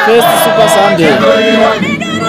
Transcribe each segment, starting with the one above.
First Super Sunday.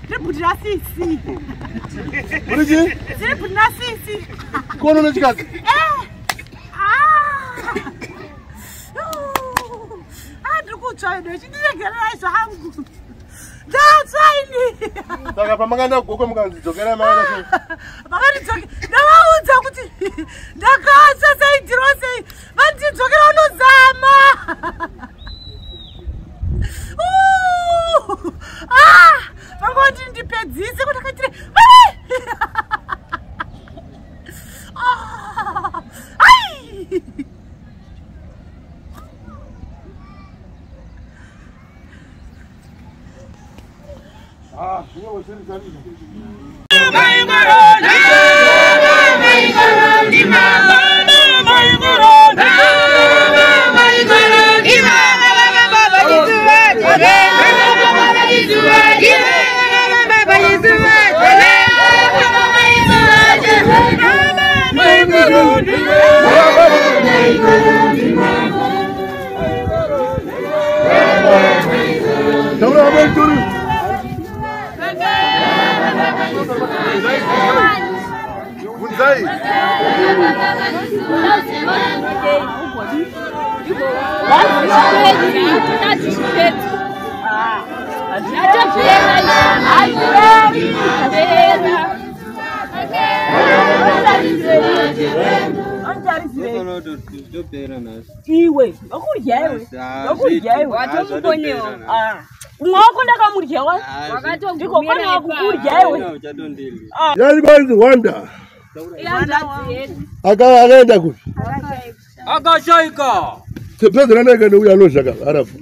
Ndibudira sisi. Uriji? Ndibudira sisi. Kono nechikazi? Ndikutsvaida chitiregerera zvangu. Ndatsvaini. Saka pamanganda goko mukanzidzokera maana sei? Vakandidzoke ndavaudza kuti ndakatsa saitiro sei. Vandidzokera unozama. Vangoti ndipedzise kuti akaitire. Iwe, okuryawe. Watomubonyewa. Mwako ndakamuryawa. Ndikokona kukuryawe. Yani kwanzi wanda. Akaenda kupi? Akashaika. Sepedra nega no uyalozha arafu.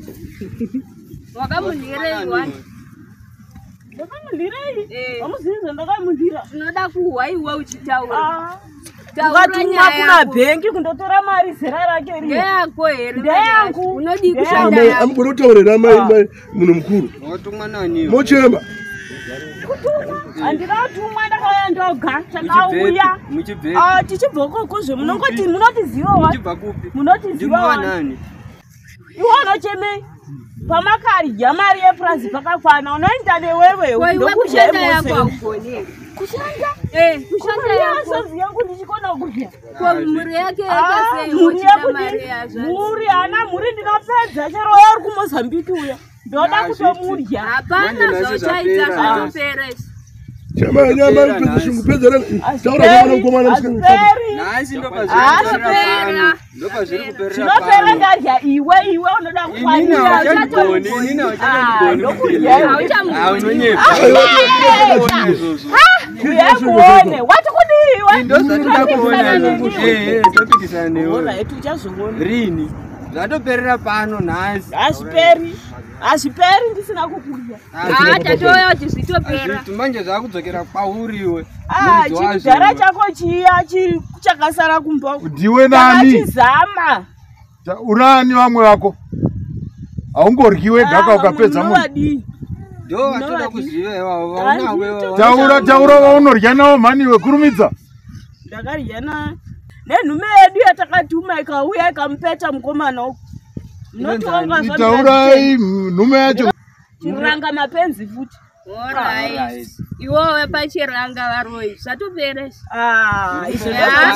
Wakamundirei wani. Ndakamundirei? Vamuzinza ndakamundira. Tinoda kuhwaiwa uchitaura. Ukatumwa kumabhengi kundotora mari zera rake rino. Ndeyako here. Ndeyangu. Unodi kushanda yako. Amugona utaurira mai munhu mukuru. Watumwa nani? Mochema. Andiratumwa ndakauya ndoga. Takauya. Muchibve. Tichibva kokuzve munongoti munotiziva wa. Muchibva kupi? Munotiziva wa. Nani? Iwe unochemei. Pamakarya mari yepurazi pakakwana unoenda newewe. Ndokushanda yako akugoni. Kushanda? Kushanda yako. Sozi yangu ndichikona kurya. Kwa muri yake yakasei mochida mari yazvo. Muri hana muri ndinopedza chero uri kuMozambique uya. Ndoda kutomurya. Hapana zvochaita zvatopera. Chama nyama mpedza shungu pedza taura kana mukomana musikana. Nasi ndopazviri. Ndopazviri kuperera. Ndopera ndarya iwe unoda kufanira. Nina uchatogoni. Auchamugoni. Kuone wati kudiwe Ndozvatinoda kuona. Topikisana newe. Ona etu chazoona. Rini. Zvatoperera pano nhasi. Azviperi ndisina kukurya. Tatoya kuti zvitopera. Manje zvakudzokera kwauriwe. Chigara chako chiya chakasara kumba. Ndiwe nani? Chizama. Unani vamwe vako? Haungoryi wega ukapedza munhu. Ndo atoda kuziva iwawo. Taura vaunorya navo mhani wekurumidza. Ndakarya nenhume yedu yatakatuma ikauya ikamupeta mukomana uku. Taurai nhume yacho. Chiranga mapenzi futi. Alright. Iwowe pachiranga varoi zvatopera. Izvo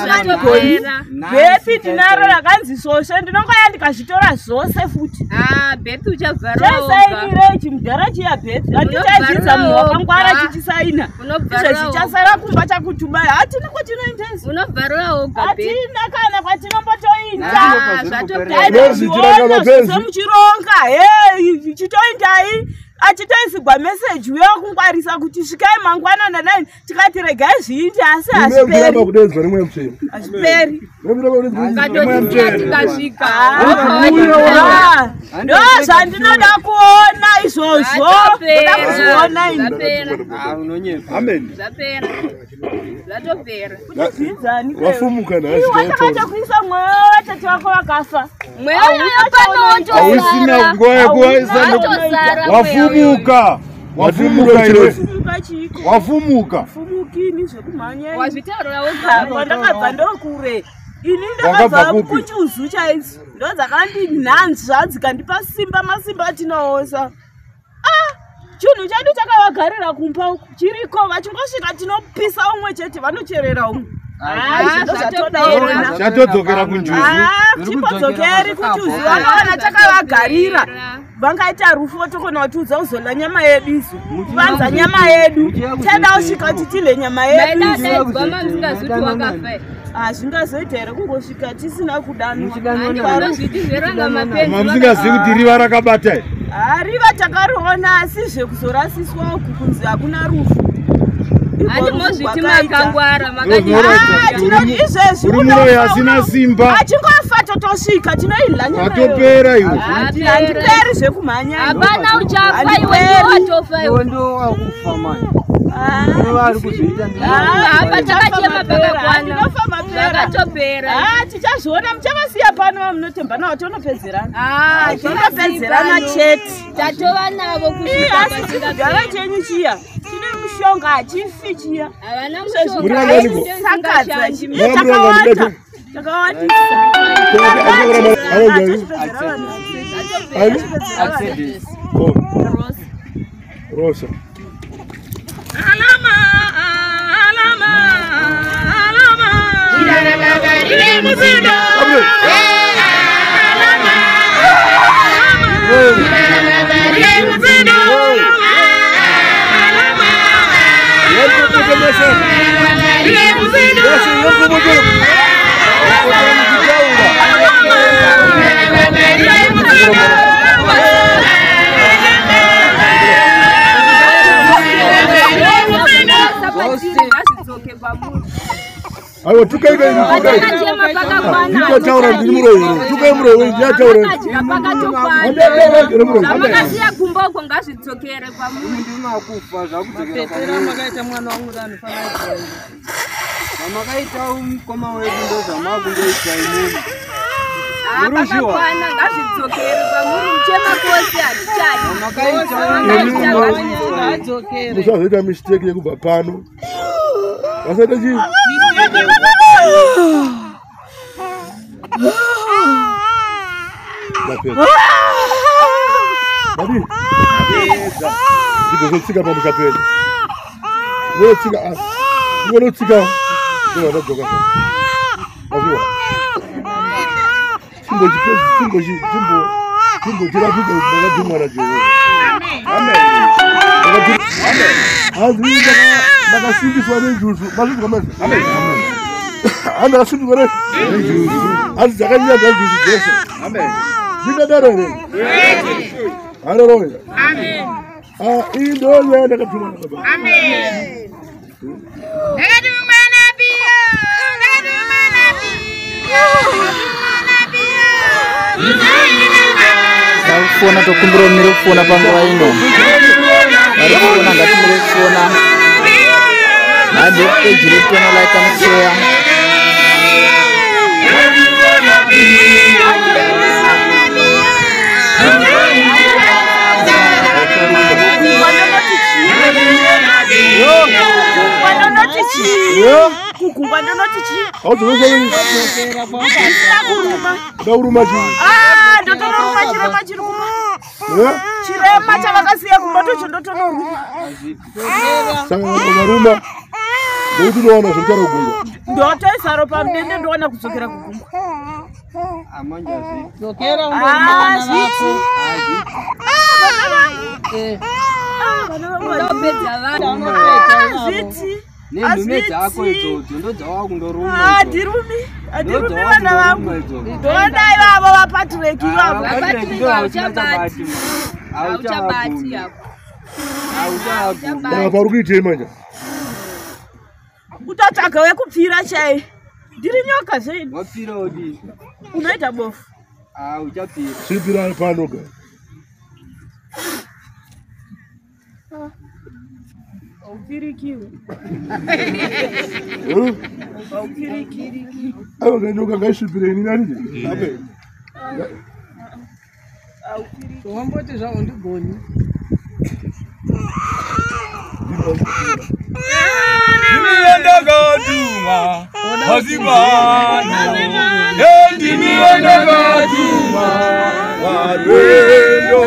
zvatopera. Bepi tinaro rakanzi soshe ndinongoya ndikazvitora zvose futi. Bepi uchabvarawo. Chasainirei chimudhara chiya bepi. Handichaizvidza munhu wakangwara chichisaina. Izvo zvichasara kumba chakutuma. Hatina kwatinoendesa. Unobvarawo bepi. Hatina kana kwatinombotoinda. Zvozvichiranga semuchironga. Chitoindai. Achitoisigwa message uya kungwarisa kuti svikai mangwanana 9 tikati regai zvinji asi hazviperi. Kudedzwa rimwe mcheni. Hazviperi. Tikasvika. Ndo zvandinoda kuona izvozvo. Ndoda kuziona ini. Unonyepa. Amen. Zvapera. Zvatopera. Kudzidzani. Wafumuka nhasi. Iwe takachakuisa mweya watete wako wakafa. Mweya yapano Hausina nguva yekuwaisa. Wafumuka iwe. Wafumuka. Fumukini zvekumhanya. Wazvitaura wega. Ndakabva ndokure. Ini ndakabva kuchuzu chaizvo. Ndo dzakandinhanzva dzikandipa simba masimba atinowosa. chinhu chedu chakavagarira kumba chiriko vachingosvika tinopisa umwe chete vanocherera umwe chatodzokera kunjuzi chipodzokeri kuchuzi vanoona takavagarira vangaita rufo tokona kutiudza kuzola nyama yedu isu vanza nyama yedu teda usvika titile nyama yedu hazvingazoita here kungosvika tisina kudanwa musingazivi kuti riva rakabata riva takariona asi zvekuzorasiswa uku kunzi hakuna rufu uri asina simba achingofa totosvika tinoidla nyatopera iwe handiperi zvekumhanya hapana uchafa iwe ndo wakufa mani tichazviona muchavasiya pano munotemba navo tonopedzerana tonopedzerana chete tatova navo kugara chenyu chiya chine mushonga hachifi chiya sakadza takawanda Rosa. Alama. Ayo tukaika ini taura ndiri murohero tukai murohero ndiataura amakaziya kumba uko ngazvidzokere pamumakufa zvakudzokera makaita mwana wangu makaita mukoma wedu ndo zvamakundoita imuni apakakwana ngazvidzokere pamuri muchemakosi hatichai musazoita mistake yekubva pano vasaita chii Babi, ndigozotsika pamuchapeni. Ngonotsika, ndovadajoka. Azviwa. Chimbo chirapika ndakadzimwana Jehovha. Amen. Amen. Ndakasimbiswa nenjuzu. Mazvizwa mazi. Amen. Andakasimbiswa nenjuzu. Asi dzakanyanya dzajuzu dzese. Amen. Ndingadaro here. Hallelujah. Amen. Indoya ndakatumwa nababa. Amen. Fona tokumbira umire kufona panguva ino vari kufona ngatimire kufona handi peji repeno like and share kugungwa ndonoti chii ndauruma chii ndotonoruma chirema chiri kuma chirema chavakasiya kumba tocho ndotonoruma saka ndaruma ndokuti ndowana zvekutara kugungwa ndotoisaro pamudende ndowana kudzokera kugungwa nendume dzako idzodzo ndodzawakundoruma hadirumi vana vangu ndondai vavo vapatireki vavo pari kuitei manja utotsvaga wekupfira chai ndiri nyoka zveini wapfira odi unoita bofu uchapfira chipira panoga aupfirikiwe avanganyoka ngaisvipire ini nani wamboti zvavo ndigoni ndimiye ndakatumwa mazibano ndimiye ndakatumwa warwendo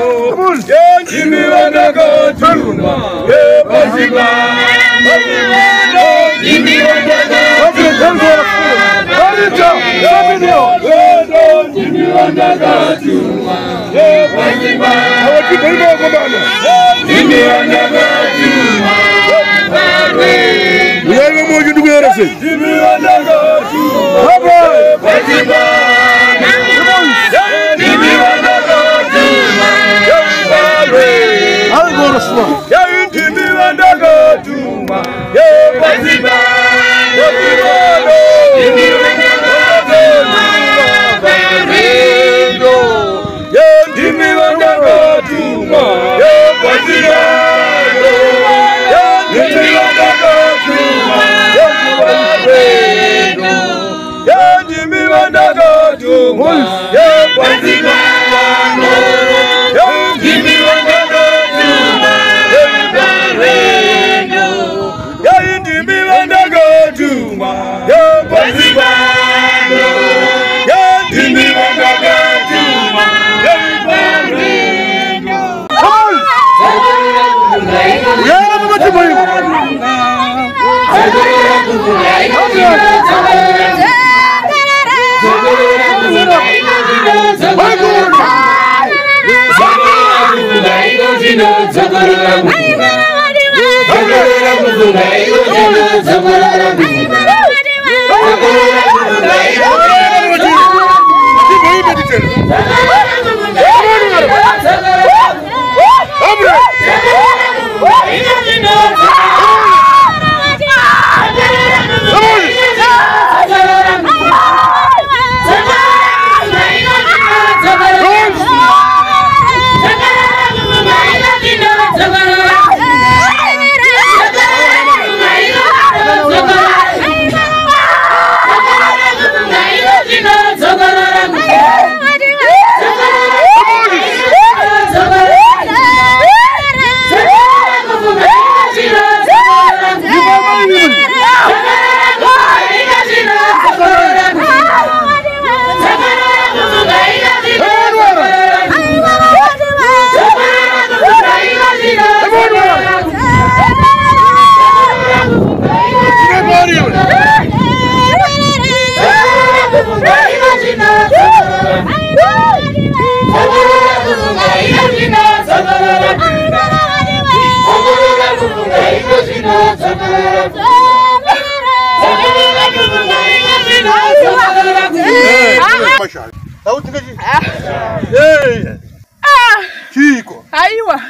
Chico. Aiwa.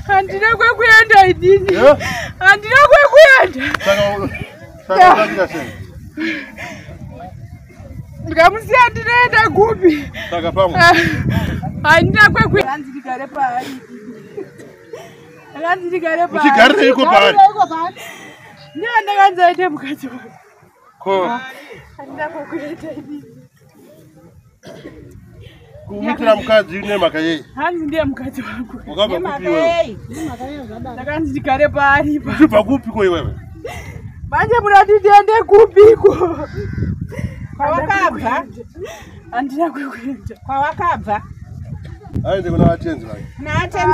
Andina kwekuenda idini. Andina kwekuenda. Saka sasa. Ngamusia ndinaenda kupi? Saka pamoja. Andina kwekuenda. Anzikare pari. Anzikare pari. Usigare yuko pari. Nyanda kanzaite mukati. Ko. Andina kwekuenda idini. Kumutira mkazi ne makaye. Hanzi ndiye mkati wangu. Wakaba kupi wewe? Ndakanzi ndikare pari. Usipa kupi kwa wewe? Manje murati ndiende kupiko. Kwa wakabva? Andina kwekuenda. Kwa wakabva? Aende kuna watenzi wake. Na atenzi